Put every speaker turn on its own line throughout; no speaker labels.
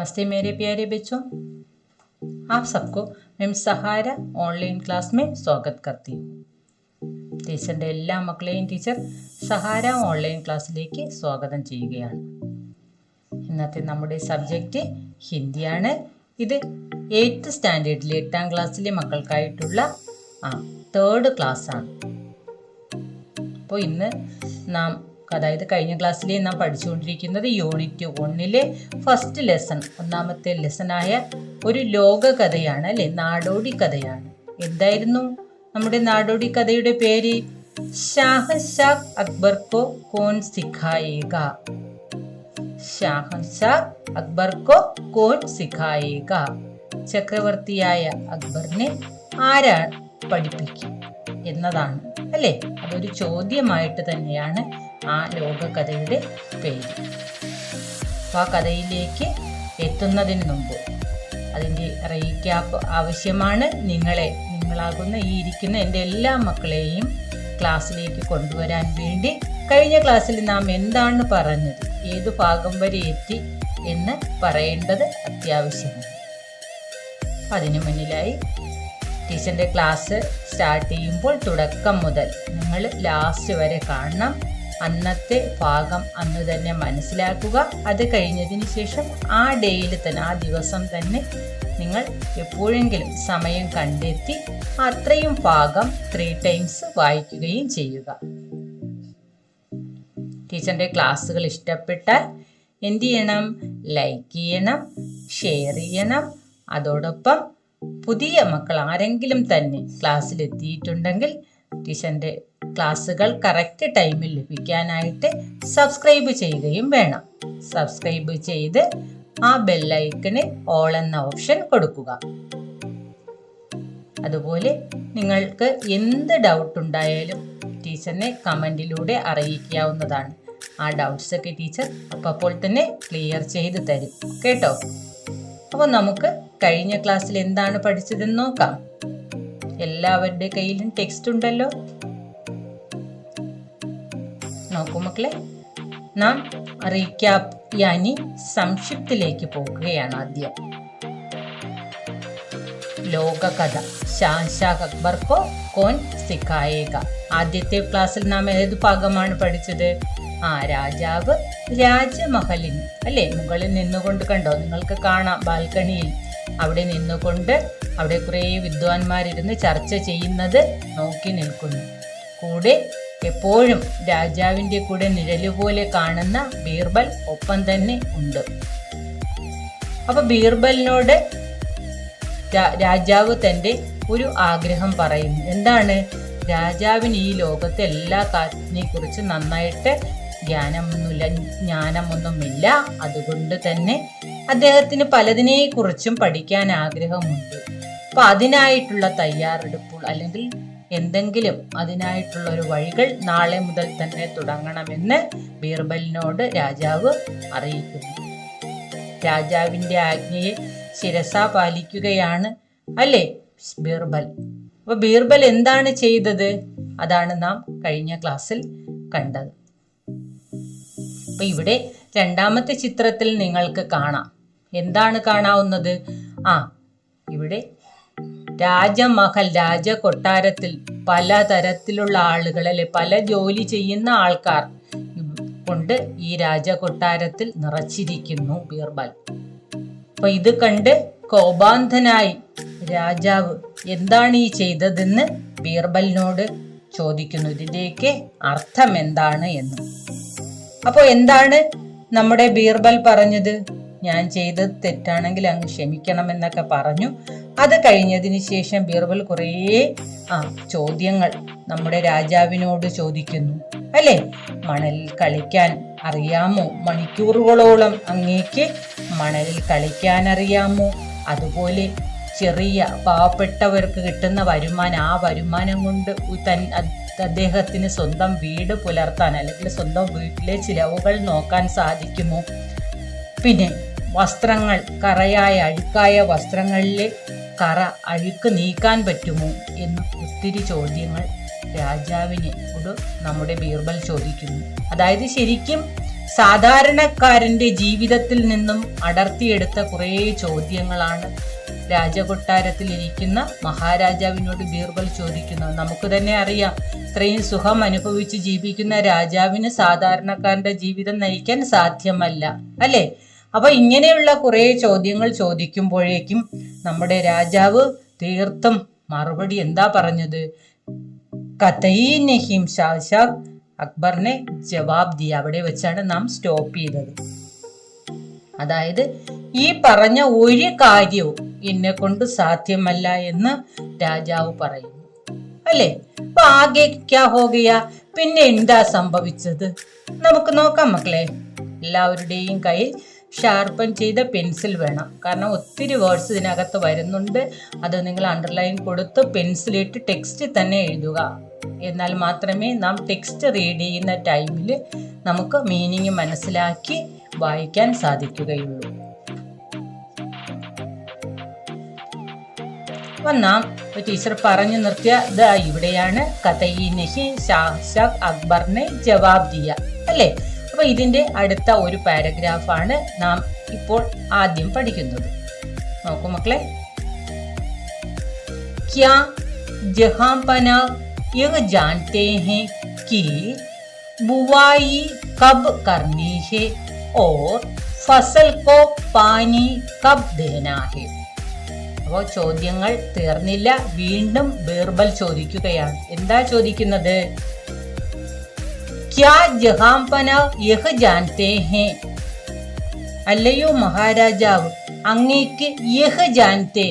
नमस्ते मेरे प्यारे बच्चों, आप सबको मैं सहारा ഓൺലൈൻ ക്ലാസ് में स्वागत करती हूँ. ടീച്ചറിൻ്റെ എല്ലാ മക്കളെയും ടീച്ചർ സഹാര ഓൺലൈൻ ക്ലാസ്സിലേക്ക് സ്വാഗതം ചെയ്യുകയാണ്. ഇന്നത്തെ നമ്മുടെ സബ്ജക്റ്റ് ഹിന്ദിയാണ്. ഇത് 8th സ്റ്റാൻഡേർഡിലെ 8ാം ക്ലാസ്സിലെ മക്കൾക്കായിട്ടുള്ള തേർഡ് ക്ലാസ്സാണ്. അപ്പോൾ ഇന്ന് നാം അതായത് കഴിഞ്ഞ ക്ലാസ്സിലെ നാം പഠിച്ചുകൊണ്ടിരിക്കുന്നത് യൂണിറ്റ് 1ലെ ഫസ്റ്റ് ലെസൺ, ഒന്നാമത്തെ ലെസണായ ഒരു ലോകകഥയാണ് അല്ലേ, നാടോടി കഥയാണ്. എന്തായിരുന്നു നമ്മുടെ നാടോടി കഥയുടെ പേര്? ഷാഹൻഷാഹ് അക്ബർ കോ കോൻ സിഖായേഗ. ഷാഹൻഷാഹ് അക്ബർ കോ കോൻ സിഖായേഗ. ചക്രവർത്തിയായ അക്ബറിനെ ആരാണ് പഠിപ്പിക്കുക എന്നതാണ് അല്ലേ. അതൊരു ചോദ്യമായിട്ട് തന്നെയാണ് ആ ലോകകഥയുടെ പേര്. അപ്പോൾ ആ കഥയിലേക്ക് എത്തുന്നതിന് മുമ്പ് അതിൻ്റെ റീക്യാപ്പ് ആവശ്യമാണ്. നിങ്ങളാകുന്ന ഈ ഇരിക്കുന്ന എൻ്റെ എല്ലാ മക്കളെയും ക്ലാസ്സിലേക്ക് കൊണ്ടുവരാൻ വേണ്ടി കഴിഞ്ഞ ക്ലാസ്സിൽ നാം എന്താണ് പറഞ്ഞത്, ഏത് ഭാഗം വരെ എത്തി എന്ന് പറയേണ്ടത് അത്യാവശ്യമാണ്. അതിനു മുന്നിലായി ടീച്ചറിൻ്റെ ക്ലാസ് സ്റ്റാർട്ട് ചെയ്യുമ്പോൾ തുടക്കം മുതൽ നിങ്ങൾ ലാസ്റ്റ് വരെ കാണണം. അന്നത്തെ ഭാഗം അന്ന് തന്നെ മനസ്സിലാക്കുക. അത് കഴിഞ്ഞതിന് ശേഷം ആ ഡേയിൽ തന്നെ, ആ ദിവസം തന്നെ നിങ്ങൾ എപ്പോഴെങ്കിലും സമയം കണ്ടെത്തി അത്രയും ഭാഗം 3 times വായിക്കുകയും ചെയ്യുക. ടീച്ചറിൻ്റെ ക്ലാസ്സുകൾ ഇഷ്ടപ്പെട്ടാൽ എന്ത് ചെയ്യണം? ലൈക്ക് ചെയ്യണം, ഷെയർ ചെയ്യണം. അതോടൊപ്പം പുതിയ മക്കൾ ആരെങ്കിലും തന്നെ ക്ലാസ്സിലെത്തിയിട്ടുണ്ടെങ്കിൽ ടീച്ചറിൻ്റെ ക്ലാസ്സുകൾ കറക്റ്റ് ടൈമിൽ ലഭിക്കാനായിട്ട് സബ്സ്ക്രൈബ് ചെയ്യുകയും വേണം. സബ്സ്ക്രൈബ് ചെയ്ത് ആ ബെല്ലൈക്കണിൽ ഓൾ എന്ന ഓപ്ഷൻ കൊടുക്കുക. അതുപോലെ നിങ്ങൾക്ക് എന്ത് ഡൗട്ട് ഉണ്ടായാലും ടീച്ചറിനെ കമൻറ്റിലൂടെ അറിയിക്കാവുന്നതാണ്. ആ ഡൗട്ട്സൊക്കെ ടീച്ചർ അപ്പോൾ തന്നെ ക്ലിയർ ചെയ്ത് തരും കേട്ടോ. അപ്പോൾ നമുക്ക് കഴിഞ്ഞ ക്ലാസ്സിൽ എന്താണ് പഠിച്ചതെന്ന് നോക്കാം. എല്ലാവരുടെ കയ്യിലും ടെക്സ്റ്റ് ഉണ്ടല്ലോ, നോക്കൂ മക്കളെ. നാം റീക്യാപ്പ് യാനി സംക്ഷിപ്തിലേക്ക് പോകുകയാണ്. ആദ്യം ലോകകഥ ഷാഹൻഷാഹ് അക്ബർ കോ കോൻ സിഖായേഗ. ആദ്യത്തെ ക്ലാസ്സിൽ നാം ഏത് ഭാഗമാണ് പഠിച്ചത്? രാജാവ് രാജമഹലിൽ അല്ലേ, മുകളിൽ നിന്നുകൊണ്ട് കണ്ടോ, നിങ്ങൾക്ക് കാണാം ബാൽക്കണിയിൽ. അവിടെ നിന്നുകൊണ്ട് അവിടെ കുറേ വിദ്വാൻമാരിരുന്ന് ചർച്ച ചെയ്യുന്നത് നോക്കി നിൽക്കുന്നു. കൂടെ എപ്പോഴും രാജാവിൻ്റെ കൂടെ നിഴലുപോലെ കാണുന്ന ബീർബൽ ഒപ്പം തന്നെ ഉണ്ട്. അപ്പൊ ബീർബലിനോട് രാജാവ് തൻ്റെ ഒരു ആഗ്രഹം പറയുന്നു. എന്താണ്? രാജാവിന് ഈ ലോകത്തെ എല്ലാ കാര്യത്തിനെ കുറിച്ച് നന്നായിട്ട് ജ്ഞാനമൊന്നുമില്ല. അതുകൊണ്ട് തന്നെ അദ്ദേഹത്തിന് പലതിനെ കുറിച്ചും പഠിക്കാൻ ആഗ്രഹമുണ്ട്. അപ്പൊ അതിനായിട്ടുള്ള തയ്യാറെടുപ്പുകൾ അല്ലെങ്കിൽ എന്തെങ്കിലും അതിനായിട്ടുള്ള ഒരു വഴികൾ നാളെ മുതൽ തന്നെ തുടങ്ങണമെന്ന് ബീർബലിനോട് രാജാവ് അറിയിക്കുന്നു. രാജാവിൻ്റെ ആജ്ഞയെ ശിരസ പാലിക്കുകയാണ് അല്ലേ ബീർബൽ. അപ്പൊ ബീർബൽ എന്താണ് ചെയ്തത്? അതാണ് നാം കഴിഞ്ഞ ക്ലാസ്സിൽ കണ്ടത്. അപ്പൊ ഇവിടെ രണ്ടാമത്തെ ചിത്രത്തിൽ നിങ്ങൾക്ക് കാണാം. എന്താണ് കാണാവുന്നത്? ഇവിടെ രാജമഹൽ, രാജകൊട്ടാരത്തിൽ പലതരത്തിലുള്ള ആളുകൾ അല്ലെ, പല ജോലി ചെയ്യുന്ന ആൾക്കാർ കൊണ്ട് ഈ രാജകൊട്ടാരത്തിൽ നിറച്ചിരിക്കുന്നു ബീർബൽ. അപ്പൊ ഇത് കണ്ട് കോപാന്ധനായി രാജാവ് എന്താണ് ഈ ചെയ്തതെന്ന് ബീർബലിനോട് ചോദിക്കുന്നു. ഇതിൻ്റെയൊക്കെ അർത്ഥം എന്താണ് എന്ന്. അപ്പോൾ എന്താണ് നമ്മുടെ ബീർബൽ പറഞ്ഞത്? ഞാൻ ചെയ്തത് തെറ്റാണെങ്കിൽ അങ്ങ് ക്ഷമിക്കണമെന്നൊക്കെ പറഞ്ഞു. അത് കഴിഞ്ഞതിന് ശേഷം ബീർബൽ കുറേ ചോദ്യങ്ങൾ നമ്മുടെ രാജാവിനോട് ചോദിക്കുന്നു അല്ലേ. മണലിൽ കളിക്കാൻ അറിയാമോ? മണിക്കൂറുകളോളം അങ്ങേക്ക് മണലിൽ കളിക്കാൻ അറിയാമോ? അതുപോലെ ചെറിയ പാവപ്പെട്ടവർക്ക് കിട്ടുന്ന വരുമാനം, ആ വരുമാനം കൊണ്ട് അദ്ദേഹത്തിന് സ്വന്തം വീട് പുലർത്താൻ അല്ലെങ്കിൽ സ്വന്തം വീട്ടിലെ ചിലവുകൾ നോക്കാൻ സാധിക്കുമോ? പിന്നെ വസ്ത്രങ്ങൾ, കറയായ അഴുക്കായ വസ്ത്രങ്ങളിലെ കറ അഴുക്ക് നീക്കാൻ പറ്റുമോ എന്ന് ഒത്തിരി ചോദ്യങ്ങൾ രാജാവിനോട് നമ്മുടെ ബീർബൽ ചോദിക്കുന്നു. അതായത് ശരിക്കും സാധാരണക്കാരന്റെ ജീവിതത്തിൽ നിന്നും അടർത്തിയെടുത്ത കുറേ ചോദ്യങ്ങളാണ് രാജകൊട്ടാരത്തിൽ ഇരിക്കുന്ന മഹാരാജാവിനോട് ബീർബൽ ചോദിക്കുന്നത്. നമുക്ക് തന്നെ അറിയാം, ഇത്രയും സുഖം അനുഭവിച്ച് ജീവിക്കുന്ന രാജാവിന് സാധാരണക്കാരന്റെ ജീവിതം നയിക്കാൻ സാധ്യമല്ല, അല്ലേ? അപ്പൊ ഇങ്ങനെയുള്ള കുറെ ചോദ്യങ്ങൾ ചോദിക്കുമ്പോഴേക്കും നമ്മുടെ രാജാവ് തീർത്തും മറുപടി എന്താ പറഞ്ഞത്? കതഈ നഹീം ഷാഹ് അക്ബറിനെ ജവാബ് ദിയ. അവിടെ വെച്ചാണ് നാം സ്റ്റോപ്പ് ചെയ്തത്. അതായത് ഈ പറഞ്ഞ ഒരു കാര്യവും എന്നെ കൊണ്ട് സാധ്യമല്ല എന്ന് രാജാവ് പറയുന്നു, അല്ലേ? അപ്പൊ ആകെ ക്യാ ഹോ ഗയാ? പിന്നെ എന്താ സംഭവിച്ചത്? നമുക്ക് നോക്കാം മക്കളെ. എല്ലാവരുടെയും കയ്യിൽ ഷാർപ്പൻ ചെയ്ത പെൻസിൽ വേണം, കാരണം ഒത്തിരി വേർഡ്സ് ഇതിനകത്ത് വരുന്നുണ്ട്. അത് നിങ്ങൾ അണ്ടർലൈൻ കൊടുത്ത് പെൻസിലിട്ട് ടെക്സ്റ്റ് തന്നെ എഴുതുക. എന്നാൽ മാത്രമേ നാം ടെക്സ്റ്റ് റീഡ് ചെയ്യുന്ന ടൈമിൽ നമുക്ക് മീനിങ് മനസ്സിലാക്കി വായിക്കാൻ സാധിക്കുകയുള്ളൂ. നാം ടീച്ചർ പറഞ്ഞു നിർത്തിയ ഇവിടെയാണ് കതഈ നഹീം ഷാഹ് അക്ബറിനെ ജവാബ് ദിയ, അല്ലേ? അപ്പൊ ഇതിന്റെ അടുത്ത ഒരു പാരഗ്രാഫാണ് നാം ഇപ്പോൾ ആദ്യം പഠിക്കുന്നത്. നോക്കൂ മക്കളെ. ക്യാ ജഹാംപനാ യഹ് ജാൻതേ ഹൈ കി बुवाई कब करनी है और फसल को पानी कब देना है. അപ്പോൾ ചോദ്യങ്ങൾ തീർന്നില്ല. വീണ്ടും ബീർബൽ ചോദിക്കുകയാണ്. എന്താ ചോദിക്കുന്നത്? ക്യാ ജഹാംപന യഹ് ജാൻതേ ഹേ? അല്ലയോ മഹാരാജാവ്, അങ്ങേക്ക് യഹ് ജാൻതേ,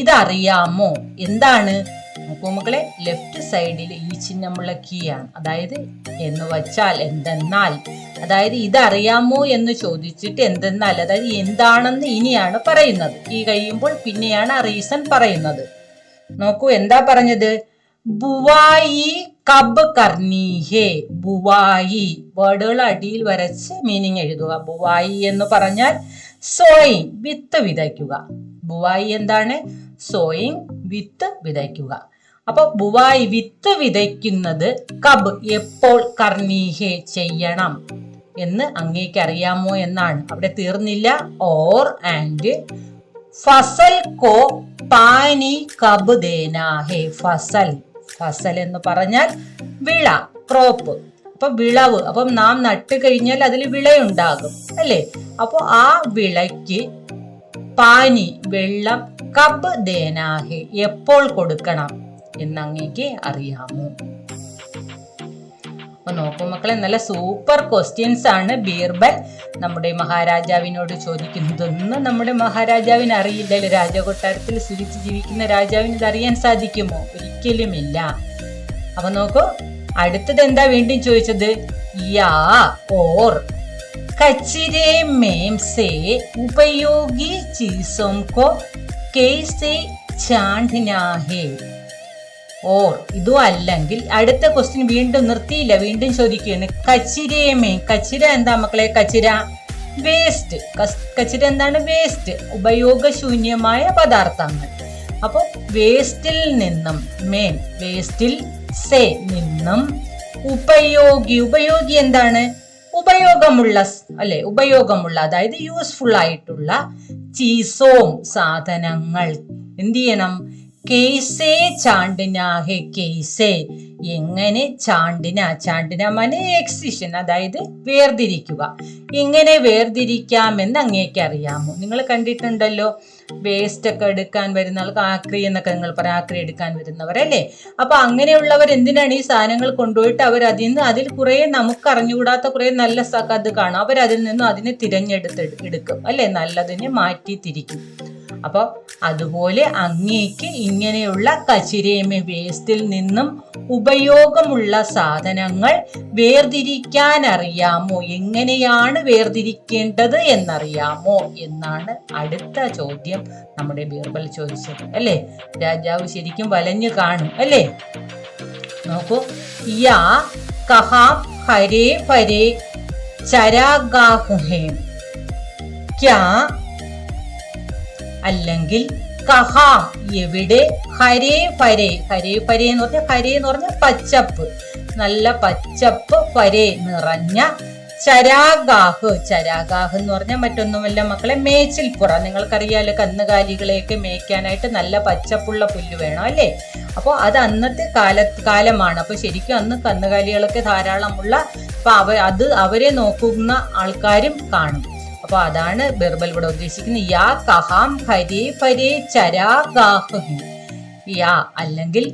ഇതറിയാമോ? എന്താണ്? നോക്കൂ മക്കളെ, ലെഫ്റ്റ് സൈഡിൽ ഈ ചിഹ്നമുള്ള കീ ആണ്. അതായത് എന്ന് വച്ചാൽ, എന്തെന്നാൽ, അതായത് ഇതറിയാമോ എന്ന് ചോദിച്ചിട്ട് എന്തെന്നാൽ, അതായത് എന്താണെന്ന് ഇനിയാണ് പറയുന്നത്. ഈ കഴിയുമ്പോൾ പിന്നെയാണ് റീസൺ പറയുന്നത്. നോക്കൂ എന്താ പറഞ്ഞത്? ബുവായി കബ് കർണി ഹേ. ബുവായി വേർഡുകൾ അടിയിൽ വരച്ച് മീനിങ് എഴുതുക. ബുവായി എന്ന് പറഞ്ഞാൽ സോയിങ്, വിത്ത് വിതയ്ക്കുക. ബുവായി എന്താണ്? സോയിങ്, വിത്ത് വിതയ്ക്കുക. അപ്പൊ ബുവായി വിത്ത് വിതയ്ക്കുന്നത് കബ് എപ്പോൾ, കർണീഹെ ചെയ്യണം എന്ന് അങ്ങേക്ക് അറിയാമോ എന്നാണ്. അവിടെ തീർന്നില്ല. ഓർ ആൻഡ് ഫസൽ കോ പാനി കബ് ദേനാഹെ. ഫസൽ, ഫസൽ എന്ന് പറഞ്ഞാൽ വിള, ക്രോപ്പ്. അപ്പൊ വിളവ്, അപ്പം നാം നട്ട് കഴിഞ്ഞാൽ അതിൽ വിളയുണ്ടാകും, അല്ലേ? അപ്പൊ ആ വിളയ്ക്ക് പാനി, വെള്ളം, കബ് ദേനാഹെ എപ്പോൾ കൊടുക്കണം എന്നങ്ങേക്ക് അറിയാമോ? അപ്പൊ നോക്കൂ മക്കളെ, നല്ല സൂപ്പർ ക്വസ്റ്റ്യൻസ് ആണ് ബീർബൽ നമ്മുടെ മഹാരാജാവിനോട് ചോദിക്കുന്നത്. ഒന്നും നമ്മുടെ മഹാരാജാവിന് അറിയില്ലല്ലോ. രാജകൊട്ടാരത്തിൽ സുഖിച്ച് ജീവിക്കുന്ന രാജാവിന് ഇത് അറിയാൻ സാധിക്കുമോ? ഒരിക്കലുമില്ല. അപ്പൊ നോക്കൂ, അടുത്തത് എന്താ വീണ്ടും ചോദിച്ചത്? യാ ഓർ കച്ചിരെ മേം സേ ഉപയോഗി ചീസോം കോ कैसे छांटना है. ഓർ ഇതും അല്ലെങ്കിൽ. അടുത്ത ക്വസ്റ്റ്യൻ വീണ്ടും നിർത്തിയില്ല, വീണ്ടും ചോദിക്കുകയാണ്. കച്ചിരേമേ, കച്ചിര എന്താ മക്കളെ? കച്ചിര വേസ്റ്റ്. കച്ചിര എന്താണ്? വേസ്റ്റ്, ഉപയോഗശൂന്യമായ പദാർത്ഥങ്ങൾ. അപ്പൊ വേസ്റ്റിൽ നിന്നും, മേൻ വേസ്റ്റിൽ, സേ നിന്നും, ഉപയോഗി, ഉപയോഗി എന്താണ്? ഉപയോഗമുള്ള, അല്ലെ? ഉപയോഗമുള്ള, അതായത് യൂസ്ഫുൾ ആയിട്ടുള്ള, ചീസോം സാധനങ്ങൾ എന്ത് ചെയ്യണം? കേസേ ചാണ്ടിനാഹെ. കേസേ എങ്ങനെ, ചാണ്ടിന, ചാണ്ടിന മനെ എക്സിഷൻ, അതായത് വേർതിരിക്കുക. എങ്ങനെ വേർതിരിക്കാമെന്ന് അങ്ങേക്ക് അറിയാമോ? നിങ്ങൾ കണ്ടിട്ടുണ്ടല്ലോ, വേസ്റ്റ് ഒക്കെ എടുക്കാൻ വരുന്ന ആൾക്ക് ആക്രി എന്നൊക്കെ നിങ്ങൾ പറയാം, ആക്രി എടുക്കാൻ വരുന്നവരല്ലേ? അപ്പൊ അങ്ങനെയുള്ളവർ എന്തിനാണ് ഈ സാധനങ്ങൾ കൊണ്ടുപോയിട്ട് അതിൽ കുറെ നമുക്ക് അറിഞ്ഞുകൂടാത്ത കുറെ നല്ല അത് കാണും. അവരതിൽ നിന്നും അതിനെ എടുക്കും, അല്ലെ? നല്ലതിനെ മാറ്റി തിരിക്കും. അപ്പൊ അതുപോലെ അങ്ങേക്ക് ഇങ്ങനെയുള്ള കച്ചിരേമ, വേസ്റ്റിൽ നിന്നും ഉപയോഗമുള്ള സാധനങ്ങൾ വേർതിരിക്കാൻ അറിയാമോ? എങ്ങനെയാണ് വേർതിരിക്കേണ്ടത് എന്നറിയാമോ എന്നാണ് അടുത്ത ചോദ്യം നമ്മുടെ ബീർബൽ ചോദിച്ചത്, അല്ലേ? രാജാവ് ശരിക്കും വലഞ്ഞു കാണും, അല്ലേ? നോക്കൂ. യാ കഹാം ഹരേ ഫരേ ചരാഗാഹ് ഹേ. ക്യാ അല്ലെങ്കിൽ കഹാം എവിടെ, ഹരേ ഫരേ, ഹരേ ഫരേ എന്ന് പറഞ്ഞാൽ, ഹരേ എന്ന് പറഞ്ഞാൽ പച്ചപ്പ്, നല്ല പച്ചപ്പ്, ഫരേ നിറഞ്ഞ, ചരാഗാഹ്. ചരാഗാഹ് എന്ന് പറഞ്ഞാൽ മറ്റൊന്നുമല്ല മക്കളെ, മേച്ചിൽപ്പുറം. നിങ്ങൾക്കറിയാലോ, കന്നുകാലികളെയൊക്കെ മേയ്ക്കാനായിട്ട് നല്ല പച്ചപ്പുള്ള പുല്ല് വേണം അല്ലേ. അപ്പോൾ അത് അന്നത്തെ കാലമാണ്. അപ്പോൾ ശരിക്കും അന്ന് കന്നുകാലികളൊക്കെ ധാരാളമുള്ള, അപ്പൊ അവരെ നോക്കുന്ന ആൾക്കാരും കാണും. അപ്പൊ അതാണ് ബിർബൽ ഇവിടെ ഉദ്ദേശിക്കുന്നത്. യാ കഹാം ഹരേ ഫരേ ചരാഗാഹ്. യാ അല്ലെങ്കിൽ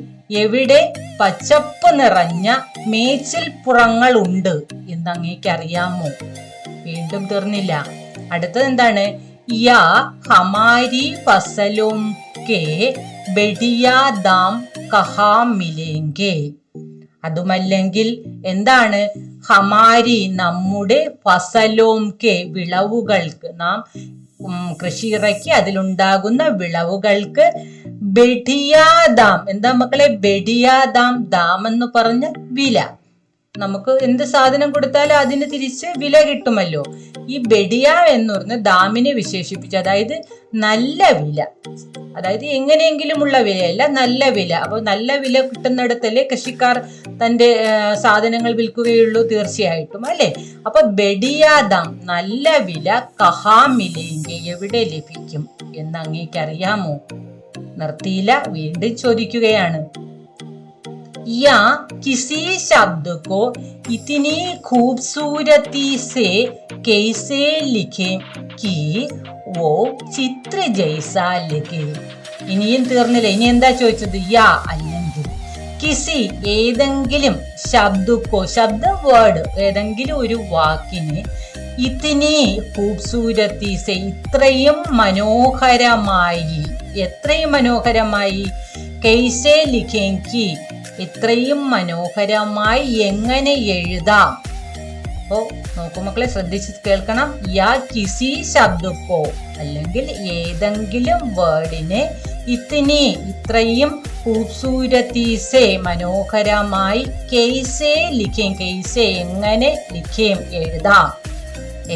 എവിടെ പച്ചപ്പ് നിറഞ്ഞ മേച്ചിൽപ്പുറങ്ങൾ ഉണ്ട് എന്ന് അങ്ങേക്ക് അറിയാമോ? വീണ്ടും തീർന്നില്ല. അടുത്തത് എന്താണ്? യാ ഹമാരി ഫസലോം കെ ബെഡിയാ ദാം കഹാം മിലേംഗെ. അതുമല്ലെങ്കിൽ എന്താണ്? ഹമാരി നമ്മുടെ, ഫസലോം കെ വിളവുകൾക്ക്, നാം കൃഷി ഇറക്കി അതിലുണ്ടാകുന്ന വിളവുകൾക്ക്, ബെഡിയാദാം. എന്താ മക്കളെ? ബെഡിയാദാം. ദാം എന്ന് പറഞ്ഞ വില. നമുക്ക് എന്ത് സാധനം കൊടുത്താലും അതിന് തിരിച്ച് വില കിട്ടുമല്ലോ. ഈ ബെഡിയ എന്ന് പറഞ്ഞ ദാമിനെ വിശേഷിപ്പിച്ചു, അതായത് നല്ല വില, അതായത് എങ്ങനെയെങ്കിലുമുള്ള വിലയല്ല, നല്ല വില. അപ്പോൾ നല്ല വില കിട്ടുന്നിടത്തല്ലേ കൃഷിക്കാർ തന്റെ സാധനങ്ങൾ വിൽക്കുകയുള്ളൂ, തീർച്ചയായിട്ടും അല്ലെ. അപ്പൊ ബെഡിയാദാം നല്ല വില, കഹാമിലെങ്കിൽ എവിടെ ലഭിക്കും എന്ന് അങ്ങേക്ക് അറിയാമോ? നിർത്തിയില്ല, വീണ്ടും ചോദിക്കുകയാണ്. या किसी शब्द को इतनी खूबसूरती से कैसे लिखें कि वो चित्र जैसा लगे. ഇനിയും തീർന്നില്ല. ഇനി എന്താ ചോദിച്ചത്? യാ അല്ലെങ്കിൽ കിസി ഏതെങ്കിലും, ശബ്ദക്കോ ശബ്ദം വേർഡ്, ഏതെങ്കിലും ഒരു വാക്കിന്, ഇത്തിനി ഖൂബ്സൂരത്തി സെ ഇത്രയും മനോഹരമായി, എത്രയും മനോഹരമായി, കൈസേ ലിഖേങ്കി ഇത്രയും മനോഹരമായി എങ്ങനെ എഴുതാം. അപ്പോ നോക്കൂ മക്കളെ, ശ്രദ്ധിച്ച് കേൾക്കണം. യാ കിസി ശബ്ദക്കോ അല്ലെങ്കിൽ ഏതെങ്കിലും വേർഡിനെ, ഇത്തിനി ഇത്രയും, ഖൂബ്സൂരത്തീസെ മനോഹരമായി, കെയ്സേ ലിഖേം കെയ്സേ എങ്ങനെ, ലിഖേം എഴുതാം.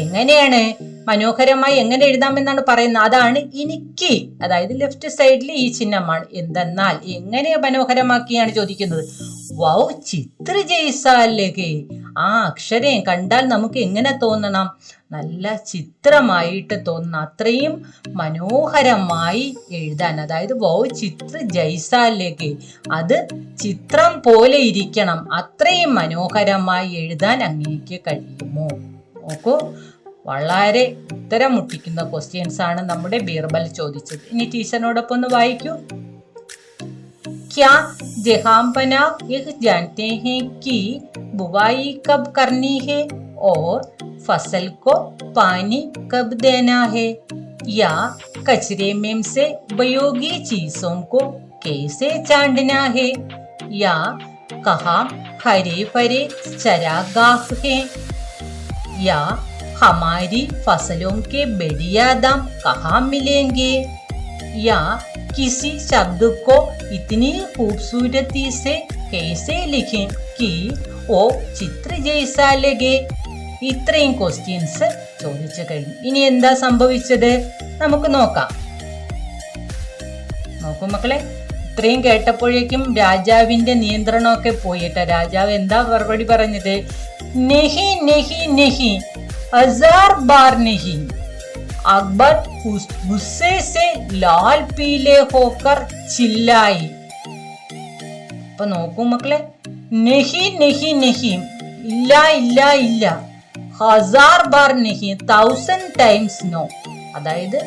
എങ്ങനെയാണ് മനോഹരമായി എങ്ങനെ എഴുതാമെന്നാണ് പറയുന്നത്. അതാണ് എനിക്ക്, അതായത് ലെഫ്റ്റ് സൈഡിൽ ഈ ചിഹ്നമാണ്. എന്തെന്നാൽ എങ്ങനെ മനോഹരമാക്കിയാണ് ചോദിക്കുന്നത്. വൗ ചിത്ര ജയ്സാലേ. ആ അക്ഷരം കണ്ടാൽ നമുക്ക് എങ്ങനെ തോന്നണം? നല്ല ചിത്രമായിട്ട് തോന്നുന്ന, അത്രയും മനോഹരമായി എഴുതാൻ. അതായത് വൗ ചിത്ര ജയ്സാലേ, അത് ചിത്രം പോലെ ഇരിക്കണം, അത്രയും മനോഹരമായി എഴുതാൻ അങ്ങേക്ക് കഴിയുമോ? നോക്കൂ, വളരെ ഉത്തരം മുട്ടിക്കുന്ന ക്വസ്റ്റ്യൻസ് ആണ് നമ്മുടെ ബീർബൽ ചോദിച്ചത്. ഇനി ടീച്ചറിനോടൊപ്പം ഒന്ന് വായിക്കൂ. क्या जहांपना यह जानते हैं कि बुवाई कब करनी है और फसल को पानी कब देना है, या कचरे में से उपयोगी चीजों को कैसे छांटना है, या कहाँ हरे भरे चरागाह हैं, या हमारी फसलों के बढ़िया दाम कहाँ मिलेंगे, या किसी शब्द को इतनी खूबसूरती से कैसे लिखें कि वो चित्र जैसा लगे. ഇത്രയും ക്വസ്റ്റ്യൻസ് ചോദിച്ചു കഴിഞ്ഞു. ഇനി എന്താ സംഭവിച്ചത് നമുക്ക് നോക്കാം. നോക്കൂ മക്കളെ, ഇത്രയും കേട്ടപ്പോഴേക്കും രാജാവിന്റെ നിയന്ത്രണമൊക്കെ പോയിട്ട് രാജാവ് എന്താ മറുപടി പറഞ്ഞത്? നെഹി നെഹി നെഹി हजार बार नहीं. अकबर गुस्से से लाल पीले होकर चिल्लाई. അപ്പൊ നോക്കൂ മക്കളെ, നെഹി നെഹി നെഹി, ഇല്ല ഇല്ല ഇല്ല, ഹസാർ ബാർ നെഹി, 1000 times നോ. അതായത്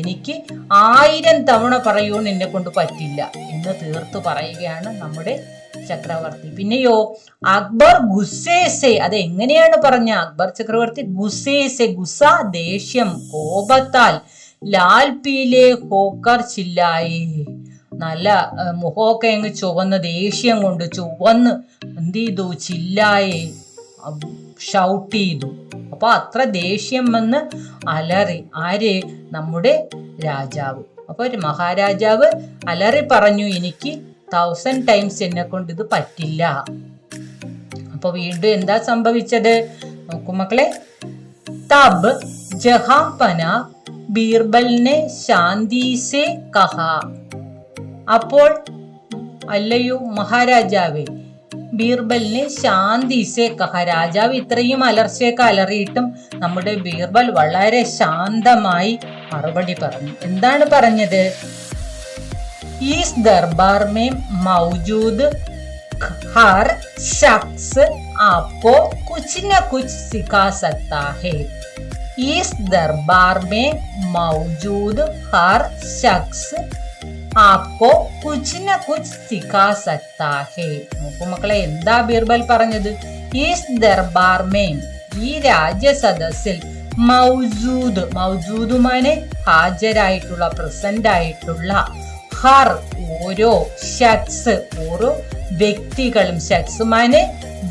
എനിക്ക് 1000 തവണ പറയൂന്ന് എന്നെ കൊണ്ട് പറ്റില്ല എന്ന് തീർത്തു പറയുകയാണ് നമ്മുടെ ചക്രവർത്തി. പിന്നെയോ അക്ബർ ഗുസ്സേസെ, അത് എങ്ങനെയാണ് പറഞ്ഞ? അക്ബർ ചക്രവർത്തി ഗുസ്സേസെ, ഗുസ ദേഷ്യം, കോപത്താൽ, ലാൽ പീലെ ഹോക്കർ ചില്ലായി, നല്ല മുഖമൊക്കെ അങ്ങ് ചുവന്ന്, ദേഷ്യം കൊണ്ട് ചുവന്ന് എന്ത് ചെയ്തു? ചില്ലായി, ഷൗട്ട് ചെയ്തു. അപ്പൊ അത്ര ദേഷ്യം വന്ന് അലറി. ആര്? നമ്മുടെ രാജാവ്. അപ്പൊ മഹാരാജാവ് അലറി പറഞ്ഞു, എനിക്ക് 1000 times എന്നെ കൊണ്ട് ഇത് പറ്റില്ല. അപ്പൊ വീണ്ടും എന്താ സംഭവിച്ചത്? നോക്കൂ മക്കളെ, തബ് ജഹാംപന ബീർബലിനെ ശാന്തി സേ കഹ. അപ്പോൾ അല്ലയോ മഹാരാജാവേ, ബീർബലിനെ ശാന്തി സെ കഹ. രാജാവ് ഇത്രയും അലർച്ചയൊക്കെ അലറിയിട്ടും നമ്മുടെ ബീർബൽ വളരെ ശാന്തമായി മറുപടി പറഞ്ഞു. എന്താണ് പറഞ്ഞത്? ഈസ് ദർബാർ മേ മൗജൂദ് हर शख्स आपको कुछ न कुछ सिखा सकता है. इस दरबार में मौजूद हर शख्स आपको कुछ न कुछ सिखा सकता है. നോക്കൂ മക്കളെ, എന്താ ബീർബൽ പറഞ്ഞത്? ഈസ് ദർബാർ മേ, ഈ രാജസദസ്സിൽ, മൗജൂദ്, മൗജൂദുമാനെ ഹാജരായിട്ടുള്ള, പ്രസന്റ് ആയിട്ടുള്ള, ഹർ ഓരോ, ഷഖ്സ് ഓരോ വ്യക്തികളും, ഷഖ്സുമാനെ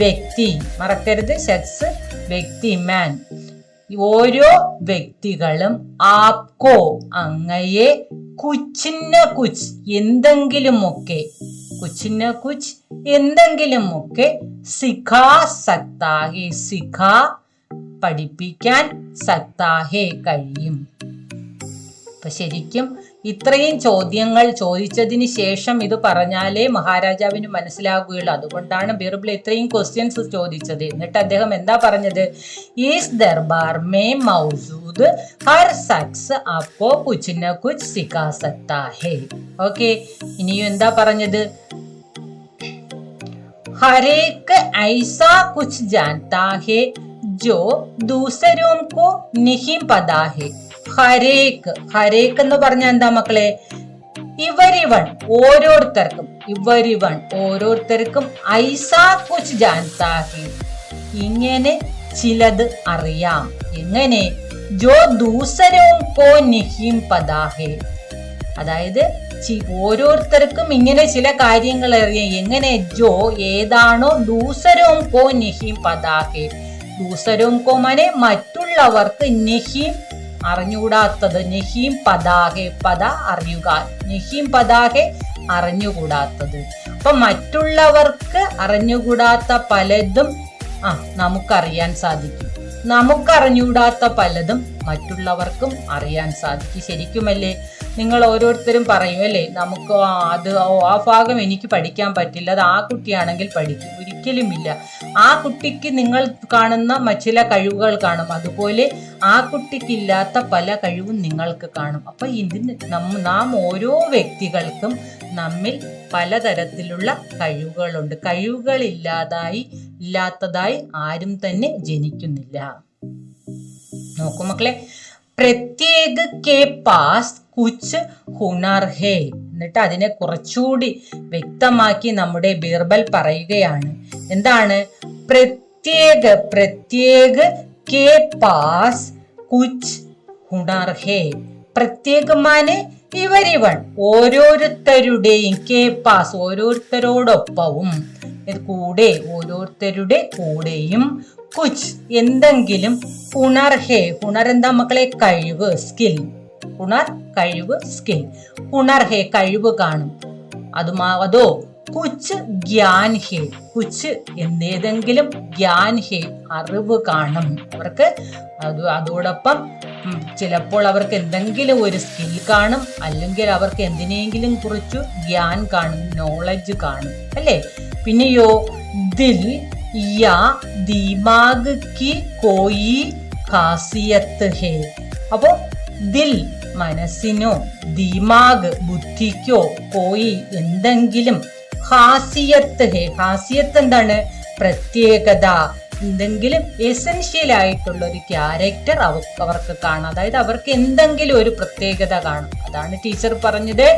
വ്യക്തി, മറക്കരുത്, ഷഖ്സ് വ്യക്തി, മാൻ, ഓരോ വ്യക്തികളും ആപ്കോ അങ്ങയെ, കുച്ചിന്ന കുച്ച് എന്തെങ്കിലുമൊക്കെ, കുച്ചിന്ന കുച്ച് എന്തെങ്കിലുമൊക്കെ, സിഖാ സക്താഹേ, സിഖാ പഠിപ്പിക്കാൻ, സക്താഹേ കഴിയും. അപ്പൊ ശരിക്കും ഇത്രയും ചോദ്യങ്ങൾ ചോദിച്ചതിന് ശേഷം ഇത് പറഞ്ഞാലേ മഹാരാജാവിന് മനസ്സിലാകുകയുള്ളൂ. അതുകൊണ്ടാണ് ബീർബൽ ഇത്രയും ക്വസ്റ്റ്യൻസ് ചോദിച്ചത്. എന്നിട്ട് അദ്ദേഹം എന്താ പറഞ്ഞത്? ഈസ് ദർബാർ മേ മൗജൂദ് ഹർ ശഖ്സ് ആപ്കോ കുച്ച് ന കുച്ച് സിഖാ സക്താ ഹേ. ഓക്കെ, ഇനിയും എന്താ പറഞ്ഞത്? ഹരേക്ക് ഐസാ കുച്ച് ജാൻതാ ഹേ ജോ ദൂസരോം കോ നഹീ പതാ ഹേ. ഹരേക്ക്, ഹരേക്ക് എന്ന് പറഞ്ഞാൽ എന്താ മക്കളെ? ഇവരിവൺ, ഓരോരുത്തർക്കും, ഇവരിവൺ ഓരോരുത്തർക്കും, ഐസാ കുച്ച് ജാൻതാ ഹേ ഇങ്ങനെ ചിലത് അറിയാം. എങ്ങനെ? ജോ ദൂസരോം കോ നഹീം പതാ ഹേ, അതായത് ഓരോരുത്തർക്കും ഇങ്ങനെ ചില കാര്യങ്ങൾ അറിയാം. എങ്ങനെ? ജോ ഏതാണോ, ദൂസരോം കോ നഹീം പതാ ഹേ, ദൂസരോം കോ മാനെ മറ്റുള്ളവർക്ക്, നഹീം അറിഞ്ഞുകൂടാത്തത്, നഹീം പതാഹെ, പദ അറിയുക, നഹീം പതാഹെ അറിഞ്ഞുകൂടാത്തത്. അപ്പൊ മറ്റുള്ളവർക്ക് അറിഞ്ഞുകൂടാത്ത പലതും നമുക്കറിയാൻ സാധിക്കും. നമുക്കറിഞ്ഞുകൂടാത്ത പലതും മറ്റുള്ളവർക്കും അറിയാൻ സാധിക്കും. ശരിക്കുമല്ലേ? നിങ്ങൾ ഓരോരുത്തരും പറയും അല്ലേ, നമുക്ക് ആ ഭാഗം എനിക്ക് പഠിക്കാൻ പറ്റില്ല, അത് ആ കുട്ടിയാണെങ്കിൽ പഠിക്കും. ഒരിക്കലുമില്ല. ആ കുട്ടിക്ക് നിങ്ങൾ കാണുന്ന ചില കഴിവുകൾ കാണും, അതുപോലെ ആ കുട്ടിക്കില്ലാത്ത പല കഴിവും നിങ്ങൾക്ക് കാണും. അപ്പൊ ഇതിന് നാം ഓരോ വ്യക്തികൾക്കും നമ്മിൽ പലതരത്തിലുള്ള കഴിവുകളുണ്ട്. ഇല്ലാത്തതായി ആരും തന്നെ ജനിക്കുന്നില്ല. നോക്കൂ മക്കളെ, പ്രത്യേക കെ പാസ് കുച്ച് ഹുനർ ഹേ. എന്നിട്ട് അതിനെ കുറച്ചുകൂടി വ്യക്തമാക്കി നമ്മുടെ ബീർബൽ പറയുകയാണ്. എന്താണ്? പ്രത്യേക കെ പാസ് കുച്ച് ഹുനർ ഹേ. പ്രത്യേകമാനെ ഇവരിവൺ ഓരോരുത്തരുടെയും, കെ പാസ് ഓരോരുത്തരോടൊപ്പവും, കൂടെ ഓരോരുത്തരുടെ കൂടെയും, കുച്ച് എന്തെങ്കിലും, ഹുണർ ഹേ, ഹുണർ എന്താ മക്കളെ? കഴിവ്, സ്കിൽ. ഹുണർ കഴിവ്, സ്കിൽ. ഹുണർ ഹേ കഴിവ് കാണും. അതോ കുച്ച് ഗ്യാൻ ഹേ, കുച്ച് ഏതെങ്കിലും, ഗ്യാൻ ഹേ അറിവ് കാണും അവർക്ക്. അതോടൊപ്പം ചിലപ്പോൾ അവർക്ക് എന്തെങ്കിലും ഒരു സ്കിൽ കാണും, അല്ലെങ്കിൽ അവർക്ക് എന്തിനെങ്കിലും കുറിച്ച് ഗ്യാൻ കാണും, നോളജ് കാണും, അല്ലേ? പിന്നെയോ ദിൽ യാ ദിമാഗ് കി കോയി ഖാസിയത്ത് ഹേ. അപ്പോ ദിൽ മനസ്സിനോ, ദിമാഗ് ബുദ്ധിക്കോ, കോയി എന്തെങ്കിലും, ഖാസിയത്ത് ഹേ, ഖാസിയത്ത് എന്താണ്? പ്രത്യേകത, എന്തെങ്കിലും എസെൻഷ്യൽ ആയിട്ടുള്ള ഒരു ക്യാരക്ടർ അവർക്ക് കാണാം. അതായത് അവർക്ക് എന്തെങ്കിലും ഒരു പ്രത്യേകത കാണും. അതാണ് ടീച്ചർ പറഞ്ഞത്.